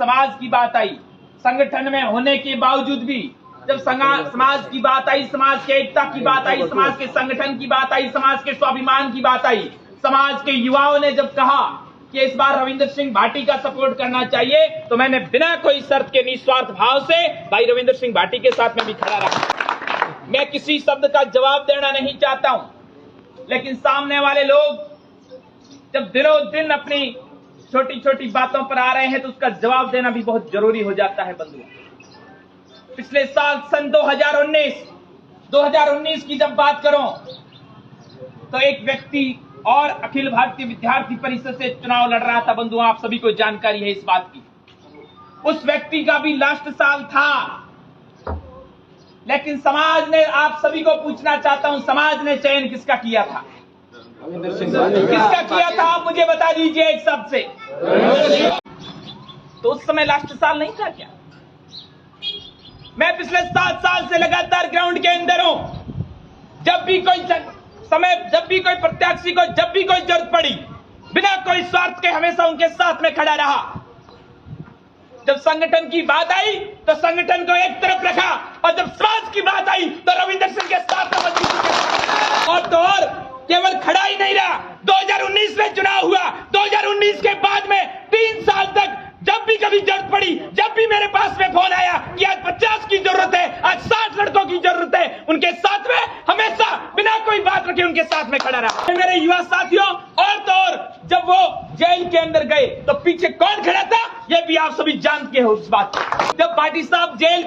समाज की बात आई, संगठन में होने के बावजूद भी जब समाज की बात आई, समाज के एकता की बात आई, समाज के संगठन की बात आई, समाज के स्वाभिमान की बात आई, समाज के युवाओं ने जब कहा कि इस बार रविंदर सिंह भाटी का सपोर्ट करना चाहिए, तो मैंने बिना कोई शर्त के निस्वार्थ भाव से भाई रविंदर सिंह भाटी के साथ में भी खड़ा रहा। मैं किसी शब्द का जवाब देना नहीं चाहता हूं, लेकिन सामने वाले लोग जब दिनों दिन अपनी छोटी छोटी बातों पर आ रहे हैं तो उसका जवाब देना भी बहुत जरूरी हो जाता है बंधुओं। पिछले साल सन 2019 की जब बात करूं तो एक व्यक्ति और अखिल भारतीय विद्यार्थी परिषद से चुनाव लड़ रहा था बंधुओं, आप सभी को जानकारी है इस बात की। उस व्यक्ति का भी लास्ट साल था, लेकिन समाज ने, आप सभी को पूछना चाहता हूं, समाज ने चयन किसका किया था? किसका किया था? आप मुझे बता दीजिए एक शब्द से। तो उस समय लास्ट साल नहीं था क्या? मैं पिछले 7 साल से लगातार ग्राउंड के अंदर हूं। जब भी कोई प्रत्याशी को जब भी कोई जरूरत पड़ी, बिना कोई स्वार्थ के हमेशा उनके साथ में खड़ा रहा। जब संगठन की बात आई तो संगठन को एक तरफ रखा, और जब समाज की बात आई तो रविंदर सिंह के साथ और तो और केवल खड़ा ही नहीं रहा। 2019 में चुनाव हुआ, 2019 के बाद में 3 साल तक जब भी कभी जरूरत पड़ी, जब भी मेरे पास में फोन आया कि आज 50 की जरूरत है, आज 60 लड़कों की जरूरत है, उनके साथ में हमेशा बिना कोई बात रखे उनके साथ में खड़ा रहा। मेरे युवा साथियों, और तो और जब वो जेल के अंदर गए तो पीछे कौन खड़ा था, ये भी आप सभी जानते हो इस बात। जब भाटी साहब जेल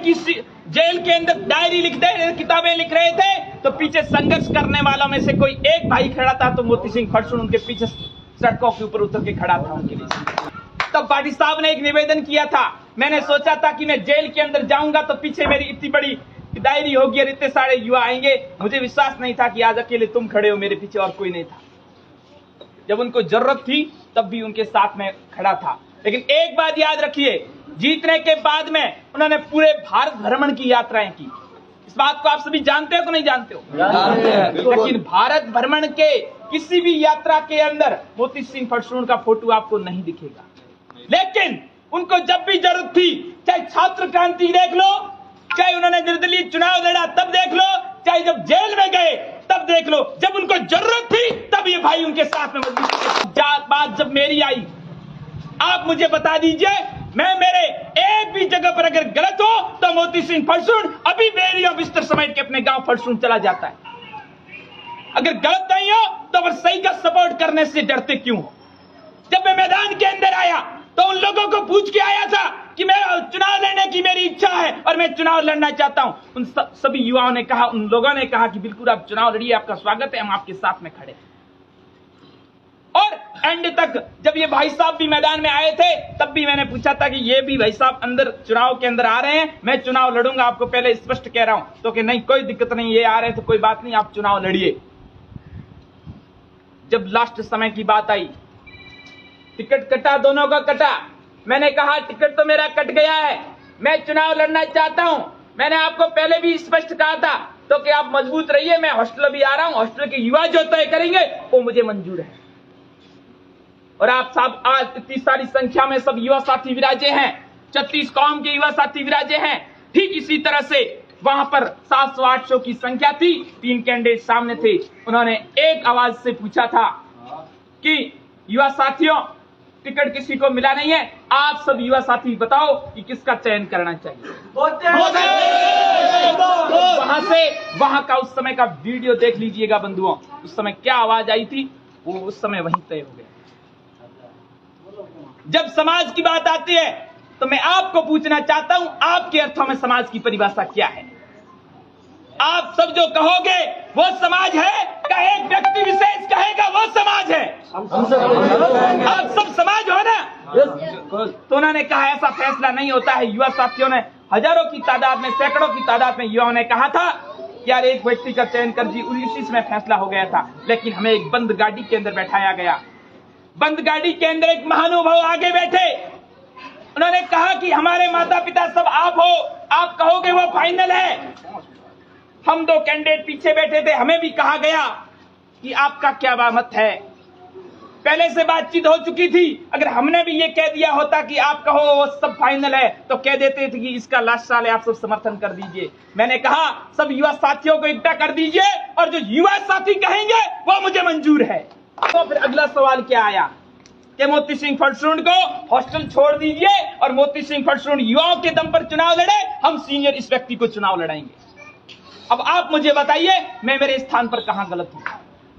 के अंदर डायरी लिखते, किताबें लिख रहे थे, तो पीछे संघर्ष करने वालों में से कोई एक भाई खड़ा था, तो मोती सिंह फड़सून उनके पीछे सड़कों के ऊपर उतर के खड़ा था उनके लिए। तब भाटी साहब ने एक निवेदन किया था। मैंने सोचा था कि मैं जेल के अंदर जाऊंगा तो पीछे मेरी इतनी बड़ी डायरी होगी और इतने सारे युवा आएंगे। मुझे विश्वास नहीं था कि आज अकेले तुम खड़े हो, मेरे पीछे और कोई नहीं था। जब उनको जरूरत थी तब भी उनके साथ में खड़ा था। लेकिन एक बात याद रखिए, जीतने के बाद में उन्होंने पूरे भारत भ्रमण की यात्राएं की। इस बात को आप सभी जानते हो कि नहीं जानते हो? लेकिन भारत भ्रमण के किसी भी यात्रा के अंदर मोती सिंह फड़सून का फोटो आपको नहीं दिखेगा। लेकिन उनको जब भी जरूरत थी, चाहे छात्र क्रांति देख लो, चाहे उन्होंने निर्दलीय चुनाव लड़ा तब देख लो, चाहे जब जेल में गए तब देख लो, जब उनको जरूरत थी तब ये भाई उनके साथ में बात जब मेरी आई, आप मुझे बता दीजिए, मैं मेरे एक भी जगह पर अगर गलत हो तो मोती सिंह फड़सून अभी बेड़ियों बिस्तर समेट के अपने गांव फड़सून चला जाता है। अगर गलत नहीं हो तो फिर सही का सपोर्ट करने से डरते क्यों हो? जब मैं मैदान के अंदर आया तो उन लोगों को पूछ के आया था कि मैं चुनाव लड़ने की मेरी इच्छा है और मैं चुनाव लड़ना चाहता हूं। उन सभी युवाओं ने कहा, उन लोगों ने कहा कि बिल्कुल आप चुनाव लड़िए, आपका स्वागत है, हम आपके साथ में खड़े। और एंड तक जब ये भाई साहब भी मैदान में आए थे तब भी मैंने पूछा था कि ये भी भाई साहब अंदर चुनाव के अंदर आ रहे हैं, मैं चुनाव लड़ूंगा, आपको पहले स्पष्ट कह रहा हूं। तो कि नहीं, कोई दिक्कत नहीं, ये आ रहे हैं तो कोई बात नहीं, आप चुनाव लड़िए। जब लास्ट समय की बात आई, टिकट कटा, दोनों का कटा। मैंने कहा टिकट तो मेरा कट गया है, मैं चुनाव लड़ना चाहता हूं। मैंने आपको पहले भी स्पष्ट कहा था तो कि आप मजबूत रहिए, मैं हॉस्टल भी आ रहा हूं, हॉस्टल के युवा जो तय करेंगे वो मुझे मंजूर है। और आप सब आज इतनी सारी संख्या में सब युवा साथी विराजे हैं, 36 कौम के युवा साथी विराजे हैं। ठीक इसी तरह से वहां पर 700-800 की संख्या थी, 3 कैंडिडेट सामने थे। उन्होंने एक आवाज से पूछा था कि युवा साथियों, टिकट किसी को मिला नहीं है, आप सब युवा साथी बताओ कि किसका चयन करना चाहिए। वहां का उस समय का वीडियो देख लीजिएगा बंधुओं, उस समय क्या आवाज आई थी, वो उस समय वहीं तय हो गया। जब समाज की बात आती है तो मैं आपको पूछना चाहता हूं, आपके अर्थों में समाज की परिभाषा क्या है? आप सब जो कहोगे वो समाज है, का एक व्यक्ति विशेष कहेगा वो समाज है। आप सब समाज हो ना? तो उन्होंने कहा ऐसा फैसला नहीं होता है। युवा साथियों ने हजारों की तादाद में, सैकड़ों की तादाद में युवाओं ने कहा था कि यार एक व्यक्ति का चयन कर जी, उसी में फैसला हो गया था। लेकिन हमें एक बंद गाड़ी के अंदर बैठाया गया। बंद गाड़ी के अंदर एक महानुभाव आगे बैठे, उन्होंने कहा कि हमारे माता पिता सब आप हो, आप कहोगे वो फाइनल है। हम 2 कैंडिडेट पीछे बैठे थे, हमें भी कहा गया कि आपका क्या मत है। पहले से बातचीत हो चुकी थी। अगर हमने भी ये कह दिया होता कि आप कहो वो सब फाइनल है, तो कह देते थे कि इसका लास्ट साल है, आप सब समर्थन कर दीजिए। मैंने कहा सब युवा साथियों को इकट्ठा कर दीजिए और जो युवा साथी कहेंगे वो मुझे मंजूर है। तो फिर अगला सवाल क्या आया कि मोती सिंह फड़सून को हॉस्टल छोड़ दीजिए और मोती सिंह फड़सून युवाओं के दम पर चुनाव लड़े, हम सीनियर इस व्यक्ति को चुनाव लड़ाएंगे। अब आप मुझे बताइए मैं मेरे स्थान पर कहां गलत हूं?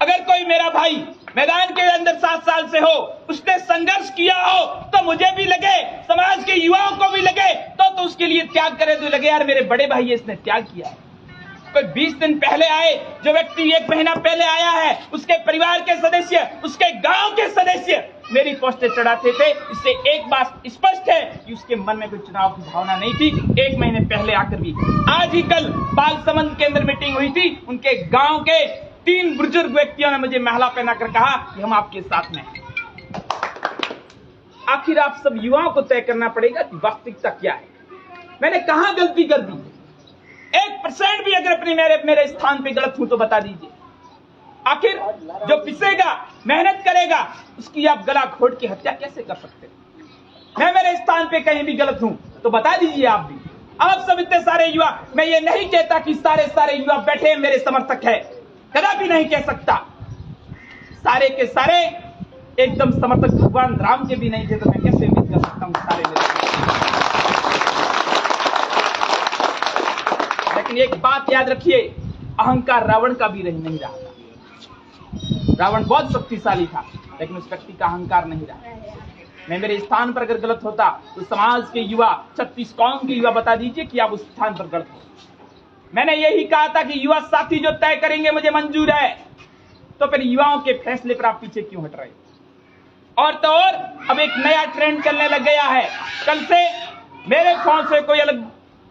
अगर कोई मेरा भाई मैदान के अंदर 7 साल से हो, उसने संघर्ष किया हो, तो मुझे भी लगे, समाज के युवाओं को भी लगे, तो उसके लिए त्याग करे तो लगे यार मेरे बड़े भाई इसने त्याग किया है। कोई 20 दिन पहले आए, जो व्यक्ति 1 महीना पहले आया है, उसके परिवार के सदस्य, उसके गांव के सदस्य मेरी पोस्टें चढ़ाते थे। इससे एक बात स्पष्ट है कि उसके मन में कोई चुनाव की भावना नहीं थी 1 महीने पहले आकर भी। आज ही कल बालसमंद के अंदर मीटिंग हुई थी, उनके गांव के 3 बुजुर्ग व्यक्तियों ने मुझे महला पहनाकर कहा कि हम आपके साथ में हैं। आखिर आप सब युवाओं को तय करना पड़ेगा कि वास्तविकता क्या है। मैंने कहां गलती कर दी? 1% भी अगर अपने मेरे स्थान पे गलत हूं तो बता दीजिए। आखिर जो पिसेगा, मेहनत करेगा, उसकी आप गला घोट के हत्या कैसे कर सकते? मैं मेरे स्थान पे कहीं भी गलत हूं तो बता दीजिए आप भी। आप सब इतने सारे युवा, मैं ये नहीं कहता कि सारे युवा बैठे मेरे समर्थक है, कदापि नहीं कह सकता। सारे के सारे एकदम समर्थक भगवान राम के भी नहीं थे, तो मैं कैसे उम्मीद कर सकता हूं सारे मेरे। लेकिन एक बात याद रखिए, अहंकार रावण का भी नहीं रहा था। रावण बहुत शक्तिशाली था, लेकिन उस व्यक्ति का अहंकार नहीं रहा। मैं मेरे स्थान पर अगर गलत होता तो समाज के युवा, 36 कौम के युवा बता दीजिए कि आप उस स्थान पर गलत हो। मैंने यही कहा था कि युवा साथी जो तय करेंगे मुझे मंजूर है, तो फिर युवाओं के फैसले पर आप पीछे क्यों हट रहे? और तो और अब एक नया ट्रेंड चलने लग गया है। कल से मेरे फोन से कोई अलग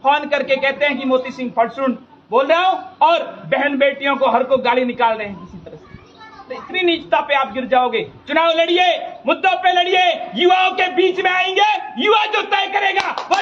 फोन करके कहते हैं कि मोती सिंह फड़सून बोल रहा हूं और बहन बेटियों को हर को गाली निकाल रहे हैं किसी तरह से। तो इतनी नीचता पे आप गिर जाओगे। चुनाव लड़िए, मुद्दों पे लड़िए, युवाओं के बीच में आएंगे, युवा जो तय करेगा वो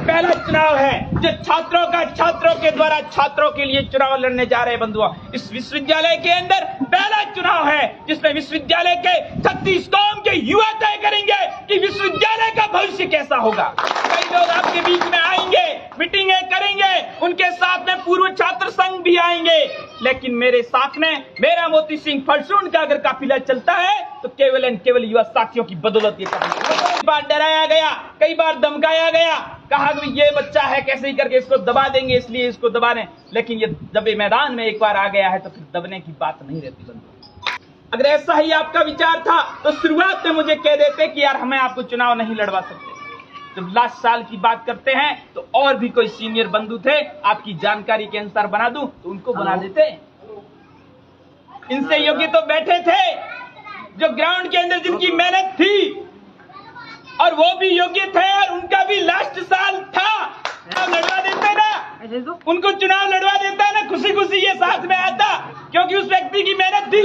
पहला चुनाव है जो छात्रों के द्वारा छात्रों के लिए चुनाव लड़ने जा रहे बंधुओं। इस विश्वविद्यालय के अंदर पहला चुनाव है जिसमें विश्वविद्यालय के 36 कौम के युवा तय करेंगे कि विश्वविद्यालय का भविष्य कैसा होगा। कई लोग आपके बीच में आएंगे, मीटिंगें करेंगे, उनके साथ में पूर्व छात्र संघ भी आएंगे, लेकिन मेरे साथ में मेरा मोती सिंह फड़सून का अगर काफिला चलता है तो केवल एंड केवल युवा साथियों की बदौलत ये कई बार डराया गया, कई बार धमकाया गया, कहा कि ये बच्चा है कैसे ही करके इसको दबा देंगे, इसलिए इसको दबा दें। लेकिन ये जब ये मैदान में एक बार आ गया है तो फिर दबने की बात नहीं रहती बंधुओं। अगर ऐसा ही आपका विचार था तो शुरुआत में मुझे कह देते कि यार हमें आपको चुनाव नहीं लड़वा सकते। जब लास्ट साल की बात करते हैं तो और भी कोई सीनियर बंधु थे, आपकी जानकारी के अनुसार बना दूं तो उनको बना देते। इनसे योग्य तो बैठे थे जो ग्राउंड के अंदर जिनकी मेहनत थी और वो भी योग्य थे और उनका भी लास्ट साल था। लड़वा देते ना, उनको चुनाव लड़वा देता ना, खुशी खुशी ये साथ में आता, क्योंकि उस व्यक्ति की मेहनत थी।